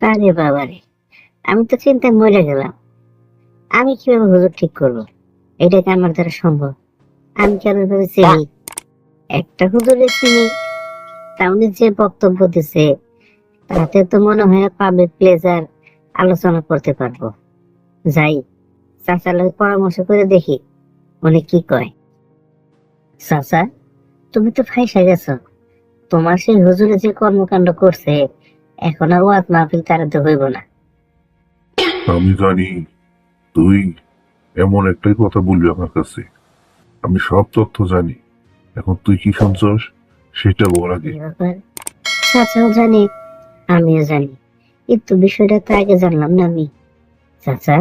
আরে বাবারে, আমি তো চিন্তায় মরে গেলাম। আমি কিভাবে হুজুর ঠিক করবো? এটা কি আমার দ্বারা সম্ভব? আমি কি আর ওইভাবে চিনি? একটা হুজুরের চিনি, তা উনি যে বক্তব্য দিছে তাতে তো মনে হয় পাবলিক প্লেজার আলোচনা করতে পারবো। যাই, চাচার লগে পরামর্শ করে দেখি উনি কি কয়। চাচা, তুমি তো ফাইসা গেছো। তোমার সেই হুজুরে যে কর্মকাণ্ড করছে, এখন আর ওয়াজ মাহফিল তাড়াতে হইব না। আমি জানি তুই এমন একটাই কথা বলবি আমার কাছে। আমি সব তথ্য জানি। এখন তুই কি শুনছস সেটা বল কি আগে। ব্যাপার? চাচাও জানে, আমিও জানি, কিন্তু বিষয়টা তো আগে জানলাম না আমি। চাচা,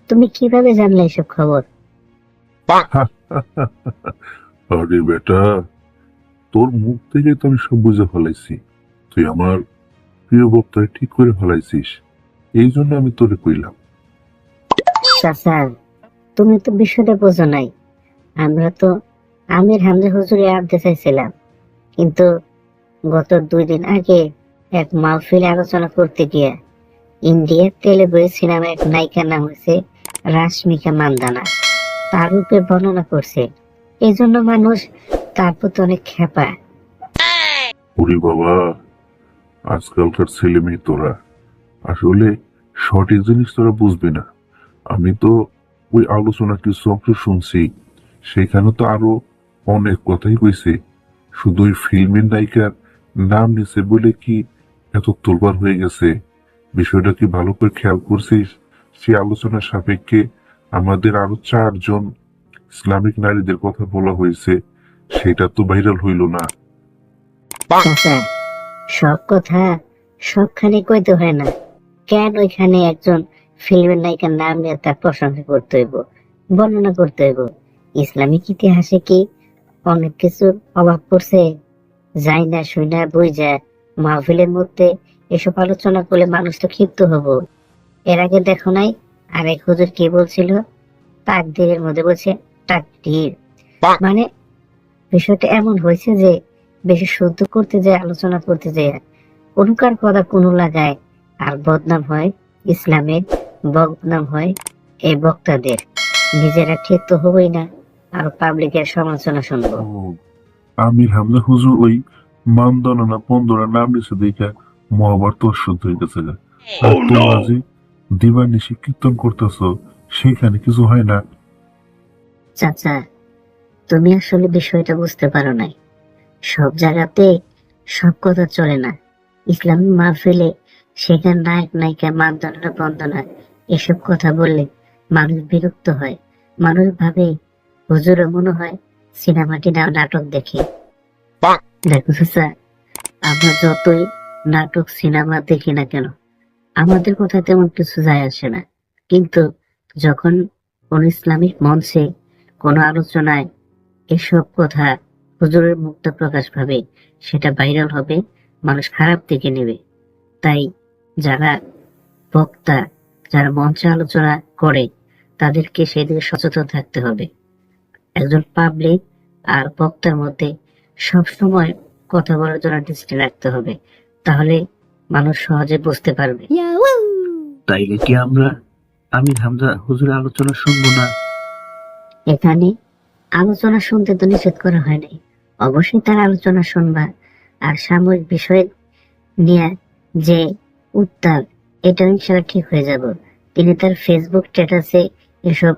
তুমি কিভাবে জানলে এসব খবর? আরে বেটা, তোর মুখ থেকে তো আমি সব বুঝে ফেলাইছি। তুই আমার প্রিয় বক্তায় ঠিক করে ফেলাইছিস, এই জন্য আমি তোরে কইলাম। চাচা, তুমি তো বিষয়টা বোঝো নাই। আমরা তো আমির হামজা হুজুরে আনতে চাইছিলাম, কিন্তু গত 2 দিন আগে এক মাহফিলে আলোচনা করতে গিয়ে ইন্ডিয়ার তেলেগু সিনেমার এক নায়িকার নাম হয়েছে রাশমিকা মান্দানা, তার রূপে বর্ণনা করছে। এই জন্য মানুষ তার প্রতি অনেক খেপা। ওরে বাবা, আজকালকার ছেলে মেয়ে তোরা আসলে সঠিক জিনিস তোরা বুঝবি না। আমি তো ওই আলোচনা কিছু অংশ শুনছি, সেখানে তো আরো অনেক কথাই কইছে। শুধু ওই ফিল্মের নায়িকার নাম নিছে বলে কি এত তোলপাড় হয়ে গেছে? বিষয়টা কি ভালো করে খেয়াল করছিস? সেই আলোচনার সাপেক্ষে আমাদের আরো 4 জন ইসলামিক নারীদের কথা বলা হয়েছে, সেটা তো ভাইরাল হইল না। চাচা, সব কথা সবখানে কইতে হয় না। কেন ওইখানে একজন ফিল্মের নায়িকার নাম নিয়ে তার প্রশংসা করতে হইব, বর্ণনা করতে হইব? ইসলামিক ইতিহাসে কি অনেক কিছুর অভাব পড়ছে? যাই না শুই না বই যায় মাহফিলের মধ্যে এসব আলোচনা করলে মানুষ তো ক্ষিপ্ত হব। এর আগে দেখো নাই আরেক হুজুর কি বলছিল? তাকদীরের মধ্যে বলছে তাকদীর, মানে বিষয়টা এমন হয়েছে যে বেশি শুদ্ধ করতে যায়, আলোচনা করতে যায় কোনকার কথা কোনো লাগায়, আর বদনাম হয় ইসলামের, বদনাম হয় এই বক্তাদের। নিজেরা ঠিক তো হবেই না, আর পাবলিকের সমালোচনা শুনবো। ও, আমির হামজা হুজুর ওই মানদনা না পন্দনা নাম নিছে দেখা মহাভারত অশুদ্ধ হয়ে গেছে গা। আর তোমরা যে দিবানিশি কীর্তন করতেছ, সেখানে কিছু হয় না? চাচা, তুমি আসলে বিষয়টা বুঝতে পারো নাই। সব জায়গাতে সব কথা চলে না। ইসলামী মাহফিলে সেখানে নায়ক নায়িকা মানদণ্ড বন্দনা এসব কথা বললে মানুষ বিরক্ত হয়। মানুষ ভাবে হুজুরও মনে হয় সিনেমাটি না নাটক দেখে। দেখো চাচা, আমরা যতই নাটক সিনেমা দেখি না কেন, আমাদের কথা তেমন কিছু যায় আসে না। কিন্তু যখন কোন ইসলামিক মঞ্চে কোনো আলোচনায় এসব কথা হুজুরের মুক্ত প্রকাশ পাবে, সেটা ভাইরাল হবে, মানুষ খারাপ দিকে নেবে। তাই যারা বক্তা, যারা মঞ্চে আলোচনা করে, তাদেরকে সেদিকে সচেতন থাকতে হবে। একজন পাবলিক আর বক্তার মধ্যে সব সময় কথা বলার জন্য ডিস্টেন্স রাখতে হবে, তাহলে মানুষ সহজে বুঝতে পারবে। তাইলে কি আমরা আমির হামজা হুজুরের আলোচনা শুনবো না? এখানে আলোচনা শুনতে তো নিষেধ করা হয় নাই, অবশ্যই তার আলোচনা শুনবা। আর সাময়িক বিষয় নিয়ে যে উত্তাপ, এটা ইনশাল্লাহ ঠিক হয়ে যাব। তিনি তার ফেসবুক স্ট্যাটাসে এসব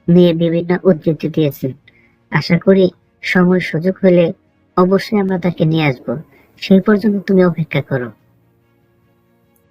নিয়ে বিভিন্ন উদ্ধৃতি দিয়েছেন। আশা করি সময় সুযোগ হলে অবশ্যই আমরা তাকে নিয়ে আসবো। সেই পর্যন্ত তুমি অপেক্ষা করো।